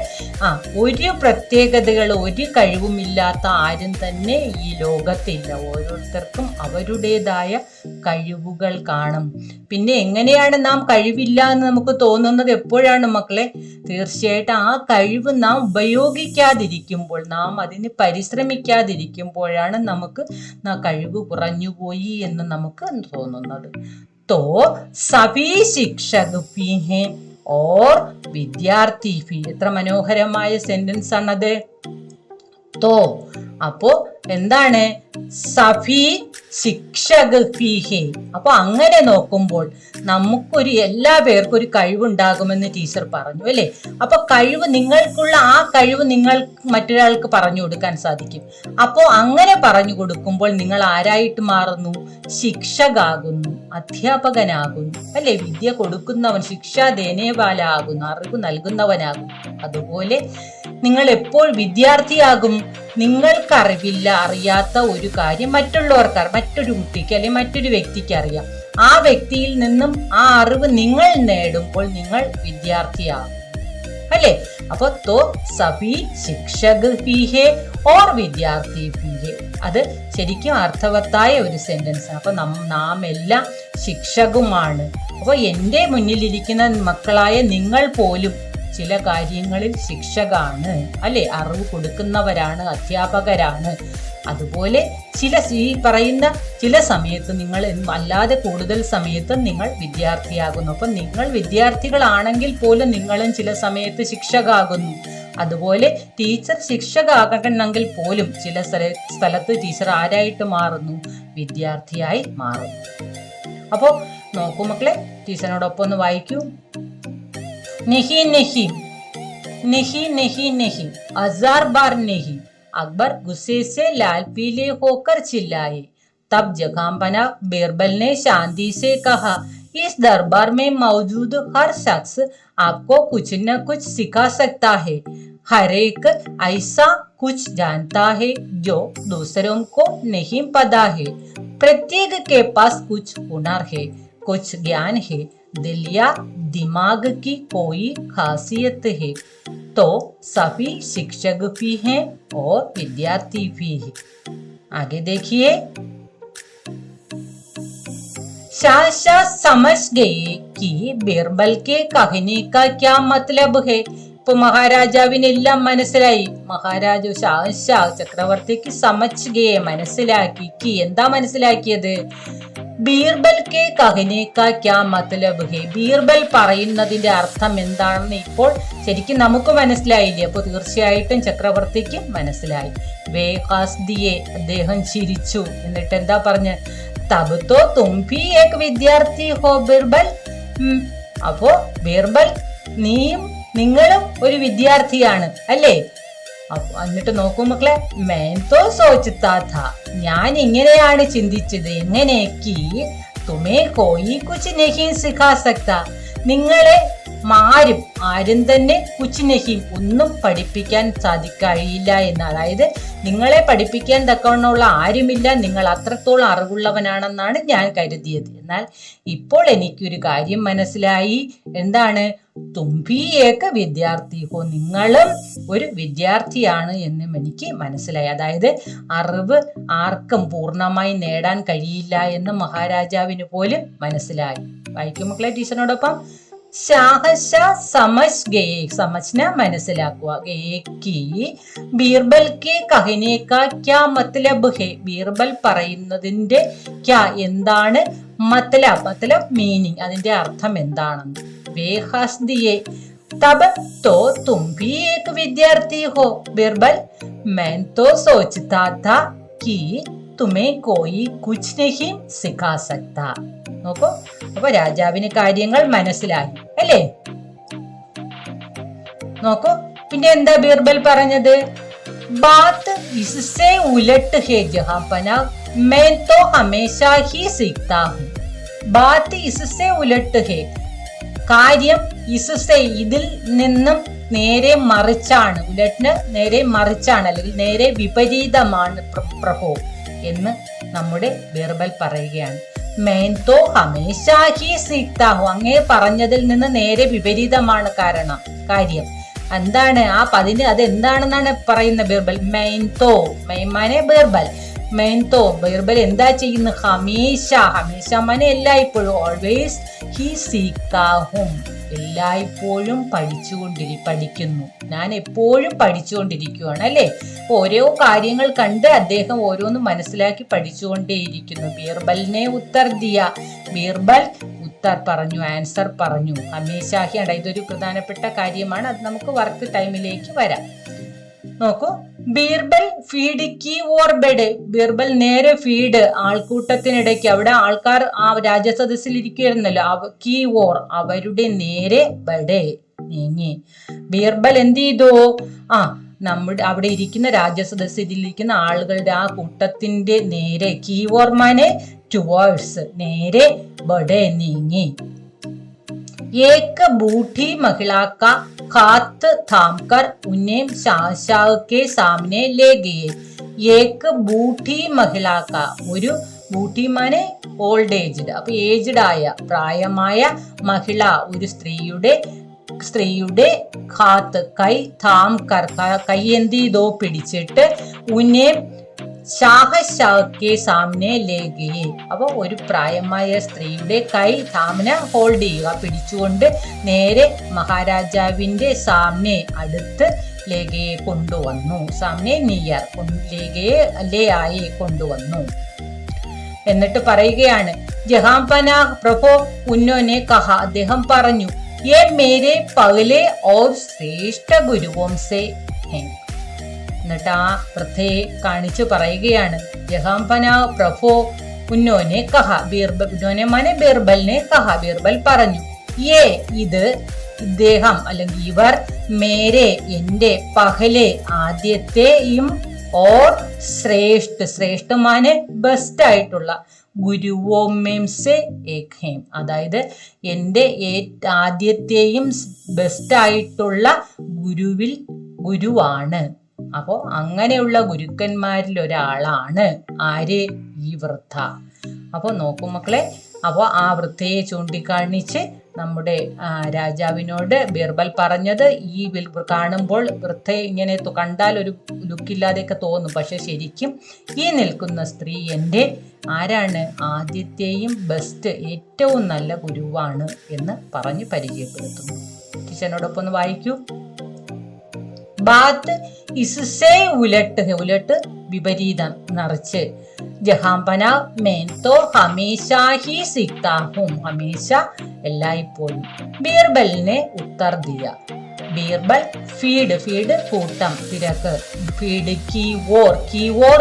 ഒരു പ്രത്യേകതകൾ, ഒരു കഴിവുമില്ലാത്ത ആരും തന്നെ ഈ ലോകത്തില്ല. ഓരോരുത്തർക്കും അവരുടേതായ കഴിവുകൾ കാണും. പിന്നെ എങ്ങനെയാണ് നാം കഴിവില്ല എന്ന് നമുക്ക് തോന്നുന്നത്? എപ്പോഴാണ് മക്കളെ? തീർച്ചയായിട്ടും ആ കഴിവ് നാം ഉപയോഗിക്കാതിരിക്കുമ്പോൾ, നാം അതിന് പരിശ്രമിക്കാതിരിക്കുമ്പോഴാണ് നമുക്ക് കഴിവ് കുറഞ്ഞുപോയി എന്ന് നമുക്ക് തോന്നുന്നത്. तो सभी शिक्षक भी हैं और विद्यार्थी भी. എത്ര മനോഹരമായ സെന്റൻസ് ആണത്. तो അപ്പോ എന്താണ് സഫി ശിക്ഷക് ഫീ ഹേ. അപ്പൊ അങ്ങനെ നോക്കുമ്പോൾ നമുക്കൊരു എല്ലാ പേർക്കും ഒരു കഴിവുണ്ടാകുമെന്ന് ടീച്ചർ പറഞ്ഞു അല്ലെ. അപ്പൊ കഴിവ് നിങ്ങൾക്കുള്ള ആ കഴിവ് നിങ്ങൾ മറ്റൊരാൾക്ക് പറഞ്ഞു കൊടുക്കാൻ സാധിക്കും. അപ്പോ അങ്ങനെ പറഞ്ഞു കൊടുക്കുമ്പോൾ നിങ്ങൾ ആരായിട്ട് മാറുന്നു? ശിക്ഷകാകുന്നു, അധ്യാപകനാകുന്നു അല്ലെ. വിദ്യ കൊടുക്കുന്നവൻ, ശിക്ഷ ദേനേവാല ആകുന്നു, അറിവ് നൽകുന്നവനാകും. അതുപോലെ നിങ്ങൾ എപ്പോൾ വിദ്യാർത്ഥിയാകും? നിങ്ങൾക്ക് അറിയാത്ത ഒരു കാര്യം മറ്റൊരു കുട്ടിക്ക് അല്ലെങ്കിൽ മറ്റൊരു വ്യക്തിക്ക് അറിയാം. ആ വ്യക്തിയിൽ നിന്നും ആ അറിവ് നിങ്ങൾ നേടുമ്പോൾ നിങ്ങൾ വിദ്യാർത്ഥിയാകും അല്ലെ. അപ്പൊ തോ സഭി ശിക്ഷക് ഭീ ഹേ ഓർ വിദ്യാർത്ഥി ഭീ ഹേ. അത് ശരിക്കും അർത്ഥവത്തായ ഒരു സെന്റൻസ് ആണ്. അപ്പൊ നാം എല്ലാം ശിക്ഷകുമാണ്. അപ്പൊ എൻ്റെ മുന്നിലിരിക്കുന്ന മക്കളായ നിങ്ങൾ പോലും ചില കാര്യങ്ങളിൽ ശിക്ഷകാണ് അല്ലെ, അറിവ് കൊടുക്കുന്നവരാണ്, അധ്യാപകരാണ്. അതുപോലെ ഈ പറയുന്ന ചില സമയത്ത് നിങ്ങൾ അല്ലാതെ കൂടുതൽ സമയത്ത് നിങ്ങൾ വിദ്യാർത്ഥിയാകുന്നു. അപ്പൊ നിങ്ങൾ വിദ്യാർത്ഥികളാണെങ്കിൽ പോലും നിങ്ങളും ചില സമയത്ത് ശിക്ഷകാകുന്നു. അതുപോലെ ടീച്ചർ ശിക്ഷകാകണമെങ്കിൽ പോലും ചില സ്ഥലത്ത് ടീച്ചർ ആരായിട്ട് മാറുന്നു? വിദ്യാർത്ഥിയായി മാറുന്നു. അപ്പോ നോക്കൂ മക്കളെ, ടീച്ചറിനോടൊപ്പം ഒന്ന് വായിക്കൂ. नहीं नहीं नहीं नहीं नहीं, 1000 बार नहीं. अकबर गुस्से से लाल पीले होकर चिल्लाए. तब जहांपना बीरबल ने शांति से कहा, इस दरबार में मौजूद हर शख्स आपको कुछ न कुछ सिखा सकता है. हर एक ऐसा कुछ जानता है जो दूसरों को नहीं पता है. प्रत्येक के पास कुछ हुनर है, कुछ ज्ञान है, दिल या दिमाग की कोई खासियत है. तो सभी शिक्षक भी हैं और विद्यार्थी भी है. आगे देखिए. शाह समझ गए कि बीरबल के कहने का क्या मतलब है. ഇപ്പൊ മഹാരാജാവിനെല്ലാം മനസ്സിലായി. മഹാരാജു ഷാ ചക്രവർത്തിക്ക് സമജ് ഗയേ, മനസ്സിലാക്കി. എന്താ മനസ്സിലാക്കിയത്? ബീർബൽ കെ കഹനെ കാ ക്യാ മത്ലബ് ഹേ. ബീർബൽ പറയുന്നതിന്റെ അർത്ഥം എന്താണെന്ന് ഇപ്പോൾ ശരിക്കും നമുക്ക് മനസ്സിലായില്ലേ? അപ്പൊ തീർച്ചയായിട്ടും ചക്രവർത്തിക്ക് മനസ്സിലായി. വേ ഹാസ് ദിയെ, അദ്ദേഹം ചിരിച്ചു. എന്നിട്ട് എന്താ പറഞ്ഞ്? തബ് തോ തും ഭി ഏക് വിദ്യാർത്ഥി ഹോ ബീർബൽ. അപ്പോ ബീർബൽ, നിങ്ങളും ഒരു വിദ്യാർത്ഥിയാണ് അല്ലേ? എന്നിട്ട് നോക്കൂ മക്കളെ, मैं तो सोचता था, ഞാൻ ഇങ്ങനെയാണ് ചിന്തിച്ചത്. എങ്ങനെയൊക്കെ തുമേ കോയി കുച്ച് നഹീ സിഖാ സക്താ. നിങ്ങളെ ആരും തന്നെ കുച്ച് നഹീം, ഒന്നും പഠിപ്പിക്കാൻ കഴിയില്ല എന്ന്. അതായത് നിങ്ങളെ പഠിപ്പിക്കാൻ തക്കവണ്ണമുള്ള ആരുമില്ല, നിങ്ങൾ അത്രത്തോളം അറിവുള്ളവനാണെന്നാണ് ഞാൻ കരുതിയത്. എന്നാൽ ഇപ്പോൾ എനിക്കൊരു കാര്യം മനസ്സിലായി. എന്താണ്? തുമ്പിയേക്ക് വിദ്യാർത്ഥി ഹോ, നിങ്ങളും ഒരു വിദ്യാർത്ഥിയാണ് എന്നും എനിക്ക് മനസ്സിലായി. അതായത് അറിവ് ആർക്കും പൂർണ്ണമായി നേടാൻ കഴിയില്ല എന്ന് മഹാരാജാവിന് പോലും മനസ്സിലായി. വായിക്കും മക്കളെ ടീച്ചറിനോടൊപ്പം. ഷാഹഷാ സമജ് ഗയേ, സമജ്ന മനസ്സിലാക്കുക. ഗയേക്ക് ബീർബൽ കെ കഹനെ കാ ക്യാ മത്ലബ് ഹേ. ബീർബൽ പറയുന്നതിന്റെ ക്യാ എന്താണ്? മത്ലബ് മീനിങ്, അതിന്റെ അർത്ഥം എന്താണെന്ന്. വേ ഹസ് ദിയെ. തബ് തോ തും ഭി ഏക് വിദ്യാർത്ഥി ഹോ ബീർബൽ. मैं तो सोचता था कि तुम्हें कोई कुछ नहीं सिखा सकता. നോക്കൂ, അപ്പൊ രാജാവിന് കാര്യങ്ങൾ മനസ്സിലായി അല്ലേ? നോക്കൂ, പിന്നെ എന്താ ബീർബൽ പറഞ്ഞത്? ബാത്ത് ഇസ്സേ ഉലട്ട് ഹേ ജഹാംപന, मैं तो हमेशा ही सीखता हूँ. ബാത്ത് ഇസ്സേ ഉലട്ട് ഹേ, കാര്യം ഇസ്സേ ഇതിൽ നിന്നും നേരെ മറിച്ചാണ്. ഉലട്ടിന് നേരെ മറിച്ചാണ്, അല്ലെങ്കിൽ നേരെ വിപരീതമാണ് പ്രഭു എന്ന് നമ്മുടെ ബീർബൽ പറയുകയാണ്. मैं तो हमेशा ही सीखता हूँ. അങ്ങേ പറഞ്ഞതിൽ നിന്ന് നേരെ വിപരീതമാണ് കാര്യം. എന്താണ് അത് എന്താണെന്നാണ് പറയുന്ന ബീർബൽ. മൈമാനെ ബീർബൽ. ബീർബൽ എന്താ ചെയ്യുന്നത്? ഹമേശ മനെ എല്ലായ്പ്പോഴും, ഓൾവേസ് ഹി സീക്കാഹും, എല്ലായ്പ്പോഴും പഠിക്കുന്നു. ഞാൻ എപ്പോഴും പഠിച്ചുകൊണ്ടിരിക്കുകയാണ് അല്ലേ? ഓരോ കാര്യങ്ങൾ കണ്ട് അദ്ദേഹം ഓരോന്നും മനസ്സിലാക്കി പഠിച്ചുകൊണ്ടേയിരിക്കുന്നു. ബീർബലിനെ ഉത്തർ ദിയ, ബീർബൽ ഉത്തർ പറഞ്ഞു, ആൻസർ പറഞ്ഞു. ഹമേശാഹി ഇതൊരു പ്രധാനപ്പെട്ട കാര്യമാണ്. അത് നമുക്ക് വർക്ക് ടൈമിലേക്ക് വരാം. നോക്കൂ, Birbal feed Ki or bed. Birbal നേരെ ഫീഡ് ആൾക്കൂട്ടത്തിനിടയ്ക്ക്, അവിടെ ആൾക്കാർ ആ രാജസദസ്സിൽ ഇരിക്കുകയായിരുന്നല്ലോ, കി ഓർ അവരുടെ നേരെ ബെഡ് നീങ്ങി. ബീർബൽ എന്ത് ചെയ്തു? അവിടെ ഇരിക്കുന്ന രാജസദസ്സിലിരിക്കുന്ന ആളുകളുടെ ആ കൂട്ടത്തിന്റെ നേരെ, കി ഓർ മാനെ ടുവേഴ്സ്, നേരെ ബഡെ നീങ്ങി. एक बूढ़ी महिला का हाथ थामकर उन्हें शाह के सामने ले गए. एक बूढ़ी महिला का, ഒരു ബൂട്ടി മാനെ ഓൾഡ് ഏജ്ഡ്, അപ്പൊ ഏജ്ഡ് ആയ പ്രായമായ മഹിള, ഒരു സ്ത്രീയുടെ ഹാത്ത് കൈ, താംകർ കൈ എന്ത് ചെയ്തോ പിടിച്ചിട്ട്, ഉന്നെ ഷാഹ്ക്കെ സാമനെ ലേ ഗയേ. അപ്പൊ ഒരു പ്രായമായ സ്ത്രീയുടെ കൈ താമന ഹോൾഡ് ചെയ്യുക, പിടിച്ചുകൊണ്ട് നേരെ മഹാരാജാവിന്റെ സാമനെ അടുത്ത് ലേഗയെ കൊണ്ടുവന്നു. സാമനെ നിയർ ലേഗയെ ലേ ആയി കൊണ്ടുവന്നു. എന്നിട്ട് പറയുകയാണ്, ജഹാംപനാ പ്രഭോ ഉന്നോനെ കഹ, അദ്ദേഹം പറഞ്ഞു, യേ മേരെ പഹലെ ഔർ ശ്രേഷ്ഠ ഗുരുവോം സേ ഹേ. എന്നിട്ട് ആ വൃദ്ധയെ കാണിച്ചു പറയുകയാണ്, ജഹാംപന പ്രഭോ ഉന്നോനെ കഹ, ബീർബൽ ഉന്നോനെ മാനെ ബീർബലിനെ കഹ, ബീർബൽ പറഞ്ഞു, യേ ഇത്, ഇദ്ദേഹം അല്ലെങ്കിൽ ഇവർ, മേരെ എന്റെ, പഹലെ ആദ്യത്തെയും, ഓർ ശ്രേഷ്ഠ മാനെ ബെസ്റ്റ് ആയിട്ടുള്ള, ഗുരുവോമേംസെ ഏക് ഹേം, അതായത് എന്റെ ആദ്യത്തെയും ബെസ്റ്റ് ആയിട്ടുള്ള ഗുരുവാണ്. അപ്പോ അങ്ങനെയുള്ള ഗുരുക്കന്മാരിൽ ഒരാളാണ് ആര്? ഈ വൃദ്ധ. അപ്പൊ നോക്കൂ മക്കളെ, അപ്പോൾ ആ വൃദ്ധയെ ചൂണ്ടിക്കാണിച്ച് നമ്മുടെ രാജാവിനോട് ബീർബൽ പറഞ്ഞത്, ഈ കാണുമ്പോൾ വൃദ്ധ ഇങ്ങനെ കണ്ടാൽ ഒരു ലുക്കില്ലാതെയൊക്കെ തോന്നും, പക്ഷെ ശരിക്കും ഈ നിൽക്കുന്ന സ്ത്രീ എൻ്റെ ആരാണ്? ആദ്യത്തെയും ബെസ്റ്റ്, ഏറ്റവും നല്ല ഗുരുവാണ് എന്ന് പറഞ്ഞ് പരിചയപ്പെടുത്തുന്നു. ടീച്ചറിനോടൊപ്പം ഒന്ന് വായിക്കൂ. ബാത്ത് ഇസ്സേ ഉലട്ട്, ഉലട്ട് വിപരീതം നിറച്ച്, ജഹാംപന മേൻ തോ ഹമേശാ ഹി സിക്താ ഹൂം, ഹമേശ എല്ലായ്പ്പോഴും. ബീർബലിനെ ഉത്തർ ദിയ. ബീർബൽ ഫീഡ്, ഫീഡ് കൂട്ടം, തിരക്ക്, ഫീഡ് കി ഓർ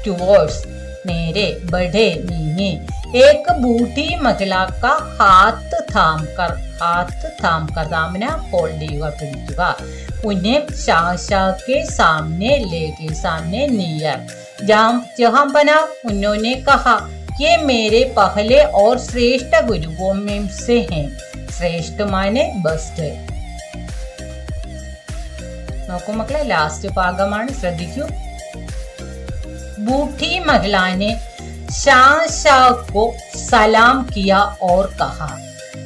ടുവേഴ്സ്, നേരെ, ബഡേ നീങ്ങി. एक बूढ़ी महिला का हाथ थामकर, താമന ഹോൾഡ് ചെയ്യുക, പിടിക്കുക. उन्हें शाह के सामने ले गए, सामने नियर. जहांपना उन्होंने कहा, ये मेरे पहले और श्रेष्ठ गुरुओं में से हैं. श्रेष्ठ माने बेस्ट. നോക്കൂ മക്കളെ, ലാസ്റ്റ് ഭാഗമാണ്, ശ്രദ്ധിക്കൂ. ബൂഢി മഹിളാനെ ഷാഹ് സലാം കിയ ഓർ കഹ.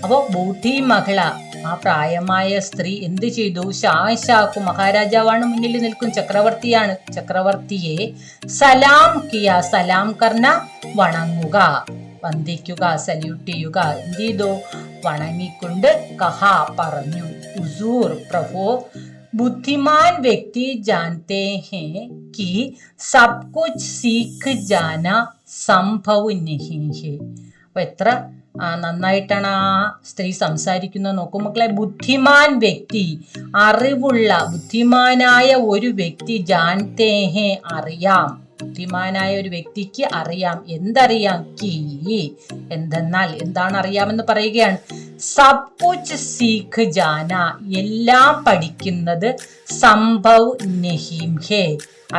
അപ്പോ ബൂഢി മഹിള, ആ പ്രായമായ സ്ത്രീ എന്ത് ചെയ്തു? ഷാഹ്, മഹാരാജാവാണ് മുന്നിൽ നിൽക്കും, ചക്രവർത്തിയാണ്, ചക്രവർത്തിയെ സലാം കിയ, സലാം കർണ വണങ്ങുക, വന്ദിക്കുക, സല്യൂട്ട് ചെയ്യുക, എന്ത് ചെയ്തു? വണങ്ങിക്കൊണ്ട് കഹ പറഞ്ഞു, ഹുസൂർ പ്രഭോ, बुद्धिमान व्यक्ति जानते हैं कि सब कुछ सीख जाना संभव नहीं है. അപ്പൊ എത്ര നന്നായിട്ടാണ് ആ സ്ത്രീ സംസാരിക്കുന്നത് നോക്കൂ മക്കളെ. ബുദ്ധിമാൻ വ്യക്തി, അറിവുള്ള, ബുദ്ധിമാനായ ഒരു വ്യക്തി, ജാൻതേ ഹേ അറിയാം, ബുദ്ധിമാനായ ഒരു വ്യക്തിക്ക് അറിയാം. എന്തറിയാം? കീ എന്തെന്നാൽ, എന്താണ് അറിയാമെന്ന് പറയുകയാണ്. സബ് കുച്ച് സീഖ് ജാന, എല്ലാം പഠിക്കുന്നത്, സംഭവ് നഹീം ഹേ,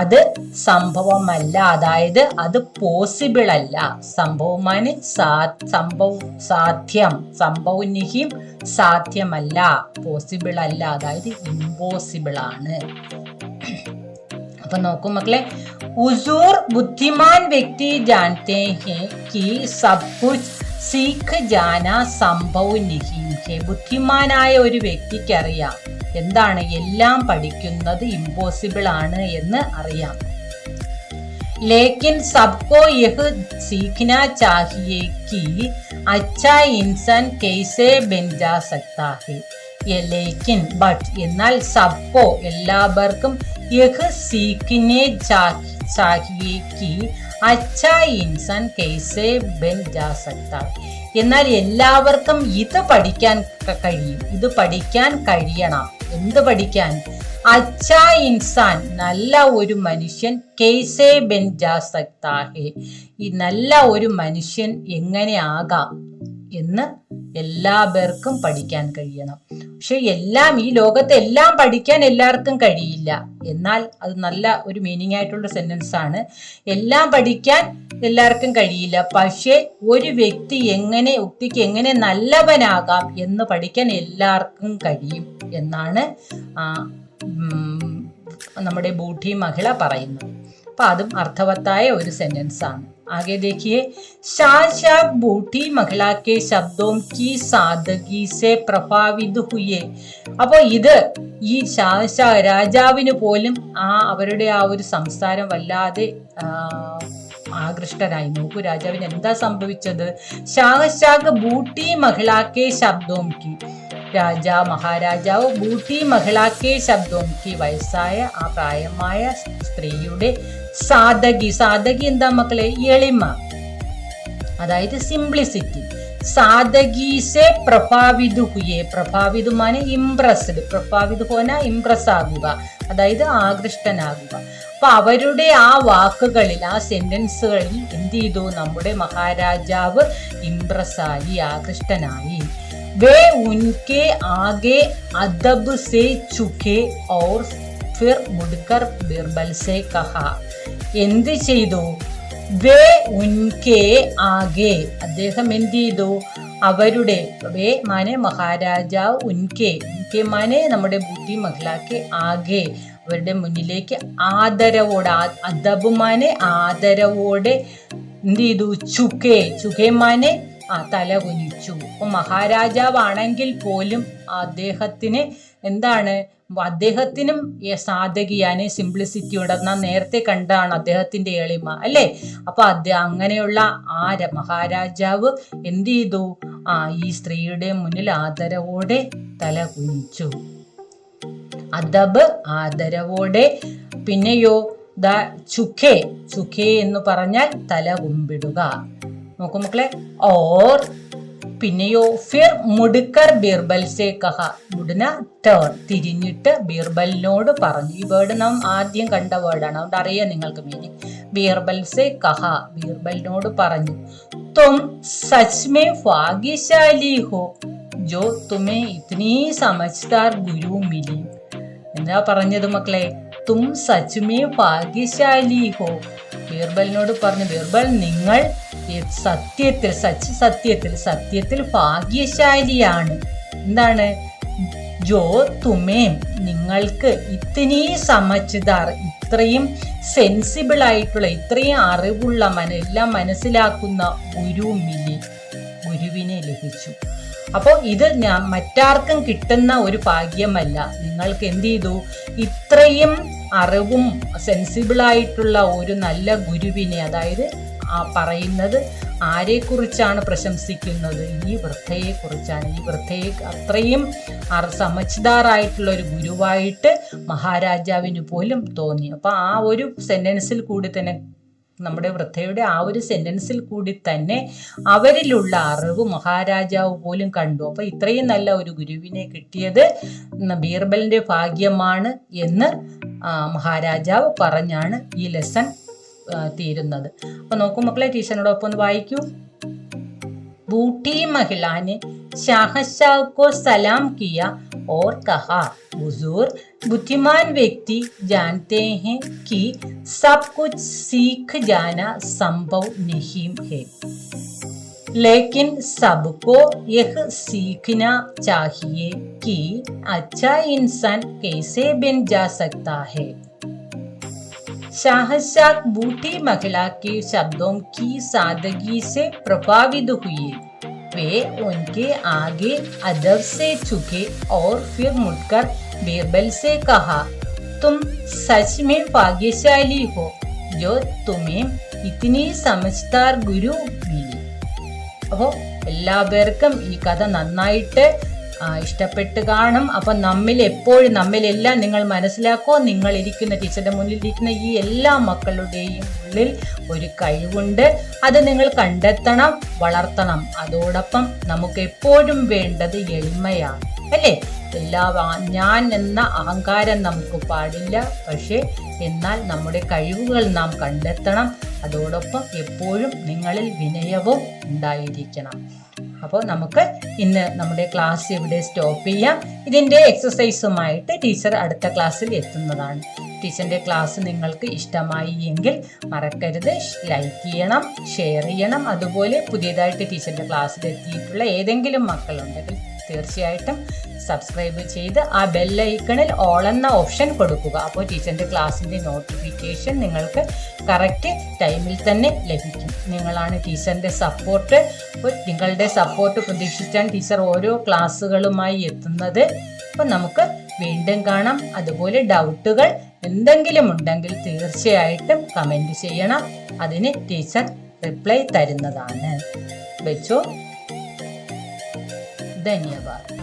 അത് സംഭവമല്ല, അതായത് അത് പോസിബിൾ അല്ല. സംഭവമാണ് സാധ്യം, സംഭവ് നഹീം സാധ്യമല്ല, പോസിബിൾ അല്ല, അതായത് ഇമ്പോസിബിൾ ആണ്. അപ്പൊ നോക്കൂ മക്കളെ, ഹുസൂർ ബുദ്ധിമാൻ വ്യക്തി ജാൻതേ ഹേ കി സബ് കുച്ച് സീഖ് ജാന സംഭവ് നഹീം ഹേ. ബുദ്ധിമാനായ ഒരു വ്യക്തിക്ക് അറിയാം എന്താണ്, എല്ലാം പഠിക്കുന്നത് ഇമ്പോസിബിൾ ആണ് എന്ന് അറിയാം. ലേക്കിൻ സബ്കോ യഹ് സീഖ്ന ചാഹിയേ കി അച്ഛാ ഇൻസാൻ കൈസേ ബൻ ജാ സക്താ ഹേ. ലേക്കിൻ ബട്ട്, എന്നാൽ സബ്കോ എല്ലാവർക്കും, യഹ് സീഖ്നെ ചാഹിയേ കി അച്ഛാ ഇൻസാൻ കൈസേ ബൻ ജാ സക്താ. എന്നാൽ എല്ലാവർക്കും ഇത് പഠിക്കാൻ കഴിയും, ഇത് പഠിക്കാൻ കഴിയണം. എന്ത് പഠിക്കാൻ? അച്ഛാ ഇൻസാൻ നല്ല ഒരു മനുഷ്യൻ കൈസേ ബൻ ജാ സക്താ ഹേ, ഈ നല്ല ഒരു മനുഷ്യൻ എങ്ങനെ ആകാം എന്ന് എല്ലാ പേർക്കും പഠിക്കാൻ കഴിയണം. പക്ഷെ എല്ലാം ഈ ലോകത്തെ എല്ലാം പഠിക്കാൻ എല്ലാവർക്കും കഴിയില്ല. എന്നാൽ അത് നല്ല ഒരു മീനിങ് ആയിട്ടുള്ള സെന്റൻസ് ആണ്. എല്ലാം പഠിക്കാൻ എല്ലാവർക്കും കഴിയില്ല, പക്ഷെ ഒരു വ്യക്തിക്ക് എങ്ങനെ നല്ലവനാകാം എന്ന് പഠിക്കാൻ എല്ലാവർക്കും കഴിയും എന്നാണ് നമ്മുടെ ബൂട്ടി മഹിള പറയുന്നത്. അപ്പൊ അതും അർത്ഥവത്തായ ഒരു സെന്റൻസ് ആണ്. आगे देखिए, शाह बूटी महिला के शब्दों की सादगी से प्रभावित हुए. അപ്പോൾ ഇത് ഈ രാജാവിന് പോലും അവരുടെ ആ ഒരു സംസാരം വല്ലാതെ ആകൃഷ്ടരായി. നോക്കൂ, രാജാവിന് എന്താ സംഭവിച്ചത്? ഷാഹ് ബൂട്ടി മഹിളാക്കെ ശബ്ദോം കി, മഹാരാജാവ് ബൂട്ടി മഹിളാക്കെ ശബ്ദോം കി, വയസ്സായ ആ പ്രായമായ സ്ത്രീയുടെ സാദഗി എന്താ മക്കളെ? എളിമ, അതായത് സിംപ്ലിസിറ്റി. സാദഗി സെ പ്രഭാവിത് ഹുയെ, പ്രഭാവിത് മാനെ ഇംപ്രസ്ഡ്, പ്രഭാവിത് ഹോന ഇംപ്രസ് ആകുക, അതായത് ആകൃഷ്ടനാകുക. അപ്പൊ അവരുടെ ആ വാക്കുകളിൽ, ആ സെന്റൻസുകളിൽ എന്ത് ചെയ്തു? നമ്മുടെ മഹാരാജാവ് ഇംപ്രസ് ആയി, ആകൃഷ്ടനായി. വേ ഉൻകെ ആകെ അദബ് സെ ചുകെ ഔർ ഫിർ മുഡ്കർ ബിർബൽ സെ കഹാ. എന്ത് ചെയ്തു? വേ ഉൻകെ ആകെ, അദ്ദേഹം എന്ത് ചെയ്തു? അവരുടെ, വേ മാനെ മഹാരാജാവ്, ഉൻകെ മാനെ നമ്മുടെ ബൂട്ടി മഹിളാക്ക്, ആകെ അവരുടെ മുന്നിലേക്ക് ആദരവോടെ, അദബ് മാനെ ആദരവോടെ എന്ത് ചെയ്തു? ചുകെ മാനെ തല കുനിച്ചു. അപ്പൊ മഹാരാജാവാണെങ്കിൽ പോലും അദ്ദേഹത്തിന് എന്താണ്? അദ്ദേഹത്തിനും സാധകിയാന് സിംപ്ലിസിറ്റി ഉണ്ടെന്ന നേരത്തെ കണ്ടാണ് അദ്ദേഹത്തിന്റെ എളിമ, അല്ലേ? അപ്പൊ അങ്ങനെയുള്ള ആ മഹാരാജാവ് എന്ത് ചെയ്തു? ഈ സ്ത്രീയുടെ മുന്നിൽ ആദരവോടെ തല കുനിച്ചു. അദബ്, ആദരവോടെ. പിന്നെയോ ചുഖേ എന്ന് പറഞ്ഞാൽ തല കുമ്പിടുക. നോക്കൂ മക്കളെ. ഓർ പിന്നെയോ ഫിർ മുഡ്കർ ബീർബൽ സെ കഹ, മുഡ്ന ടേൺ, തിരിഞ്ഞിട്ട് ബീർബലിനോട് പറഞ്ഞു. ഈ വേർഡ് നാം ആദ്യം കണ്ട വേർഡാണ്, അതുകൊണ്ട് അറിയാം നിങ്ങൾക്ക് മീനിങ്. ബീർബൽ സെ കഹ, ബീർബലിനോട് പറഞ്ഞു. തും സച്ച് മേ ഭാഗ്യശാലി ഹോ ജോ തുമേ ഇത്നി സമജ്ദാർ ഗുരു മിലി. എന്താ പറഞ്ഞത് മക്കളെ? തും സച്ച് മേ ഭാഗ്യശാലി ഹോ, ബീർബലിനോട് പറഞ്ഞു, ബീർബൽ നിങ്ങൾ സത്യത്തിൽ ഭാഗ്യശാലിയാണ്. എന്താണ്? ജോ തുമേ, നിങ്ങൾക്ക് ഇത്തിനി സമജ്ദാർ, ഇത്രയും സെൻസിബിൾ ആയിട്ടുള്ള, ഇത്രയും അറിവുള്ള, എല്ലാം മനസ്സിലാക്കുന്ന ഗുരുവിനെ ലഭിച്ചു. അപ്പോൾ ഇത് മറ്റാർക്കും കിട്ടുന്ന ഒരു ഭാഗ്യമല്ല. നിങ്ങൾക്ക് എന്ത് ചെയ്തു? ഇത്രയും അറിവും സെൻസിബിൾ ആയിട്ടുള്ള ഒരു നല്ല ഗുരുവിനെ, അതായത് പറയുന്നത് ആരെക്കുറിച്ചാണ് പ്രശംസിക്കുന്നത്? ഈ വൃദ്ധയെ കുറിച്ചാണ്. ഈ വൃദ്ധയെ അത്രയും സമജ്ദാറായിട്ടുള്ള ഒരു ഗുരുവായിട്ട് മഹാരാജാവിന് പോലും തോന്നി. അപ്പൊ ആ ഒരു സെന്റൻസിൽ കൂടി തന്നെ, നമ്മുടെ വൃദ്ധയുടെ ആ ഒരു സെന്റൻസിൽ കൂടി തന്നെ അവരിലുള്ള അറിവ് മഹാരാജാവ് പോലും കണ്ടു. അപ്പൊ ഇത്രയും നല്ല ഒരു ഗുരുവിനെ കിട്ടിയത് ബീർബലിന്റെ ഭാഗ്യമാണ് എന്ന് മഹാരാജാവ് പറഞ്ഞാണ് ഈ ലെസൺ തീരുന്നത്. അപ്പൊ നോക്കൂ മക്കളെ, ടീച്ചറിനോടൊപ്പം ഒന്ന് വായിക്കൂ. बूटी महिला ने शाहशाह को सलाम किया और कहा, हुजूर, बुद्धिमान व्यक्ति जानते हैं कि सब कुछ सीख जाना संभव नहीं है, लेकिन सबको यह सीखना चाहिए कि अच्छा इंसान कैसे बन जा सकता है। शाहशाह बूटी महिला के शब्दों की सादगी से प्रभावित हुए। वे उनके आगे अदब से झुके और फिर मुड़कर बीरबल से कहा, तुम सच में भाग्यशाली हो जो तुम्हें इतनी समझदार गुरु मिली. അപ്പോൾ എല്ലാവർക്കും ഈ കഥ നന്നായിട്ട് ഇഷ്ടപ്പെട്ട് കാണും. അപ്പം നമ്മിലെല്ലാം നിങ്ങൾ മനസ്സിലാക്കോ, നിങ്ങളിരിക്കുന്ന ടീച്ചറുടെ മുന്നിലിരിക്കുന്ന ഈ എല്ലാ മക്കളുടെയും ഉള്ളിൽ ഒരു കഴിവുണ്ട്. അത് നിങ്ങൾ കണ്ടെത്തണം, വളർത്തണം. അതോടൊപ്പം നമുക്ക് എപ്പോഴും വേണ്ടത് എളിമയാണ്. അല്ലേ? ഞാൻ എന്ന അഹങ്കാരം നമുക്ക് പാടില്ല. പക്ഷേ എന്നാൽ നമ്മുടെ കഴിവുകൾ നാം കണ്ടെത്തണം. അതോടൊപ്പം എപ്പോഴും നിങ്ങളിൽ വിനയവും ഉണ്ടായിരിക്കണം. അപ്പോൾ നമുക്ക് ഇന്ന് നമ്മുടെ ക്ലാസ് ഇവിടെ സ്റ്റോപ്പ് ചെയ്യാം. ഇതിൻ്റെ എക്സസൈസുമായിട്ട് ടീച്ചർ അടുത്ത ക്ലാസ്സിൽ എത്തുന്നതാണ്. ടീച്ചറിൻ്റെ ക്ലാസ് നിങ്ങൾക്ക് ഇഷ്ടമായി എങ്കിൽ മറക്കരുത് ലൈക്ക് ചെയ്യണം, ഷെയർ ചെയ്യണം. അതുപോലെ പുതിയതായിട്ട് ടീച്ചറിൻ്റെ ക്ലാസ്സിൽ എത്തിയിട്ടുള്ള ഏതെങ്കിലും മക്കളുണ്ടെങ്കിൽ തീർച്ചയായിട്ടും സബ്സ്ക്രൈബ് ചെയ്ത് ആ ബെല്ലൈക്കണിൽ ഓൾ എന്ന ഓപ്ഷൻ കൊടുക്കുക. അപ്പോൾ ടീച്ചറിൻ്റെ ക്ലാസ്സിൻ്റെ നോട്ടിഫിക്കേഷൻ നിങ്ങൾക്ക് കറക്റ്റ് ടൈമിൽ തന്നെ ലഭിക്കും. നിങ്ങളാണ് ടീച്ചറിൻ്റെ സപ്പോർട്ട്. അപ്പോൾ നിങ്ങളുടെ സപ്പോർട്ട് പ്രതീക്ഷിച്ചാണ് ടീച്ചർ ഓരോ ക്ലാസ്സുകളുമായി എത്തുന്നത്. അപ്പോൾ നമുക്ക് വീണ്ടും കാണാം. അതുപോലെ ഡൗട്ടുകൾ എന്തെങ്കിലും ഉണ്ടെങ്കിൽ തീർച്ചയായിട്ടും കമൻറ്റ് ചെയ്യണം. അതിന് ടീച്ചർ റിപ്ലൈ തരുന്നതാണ്. വെച്ചോ. धन्यवाद।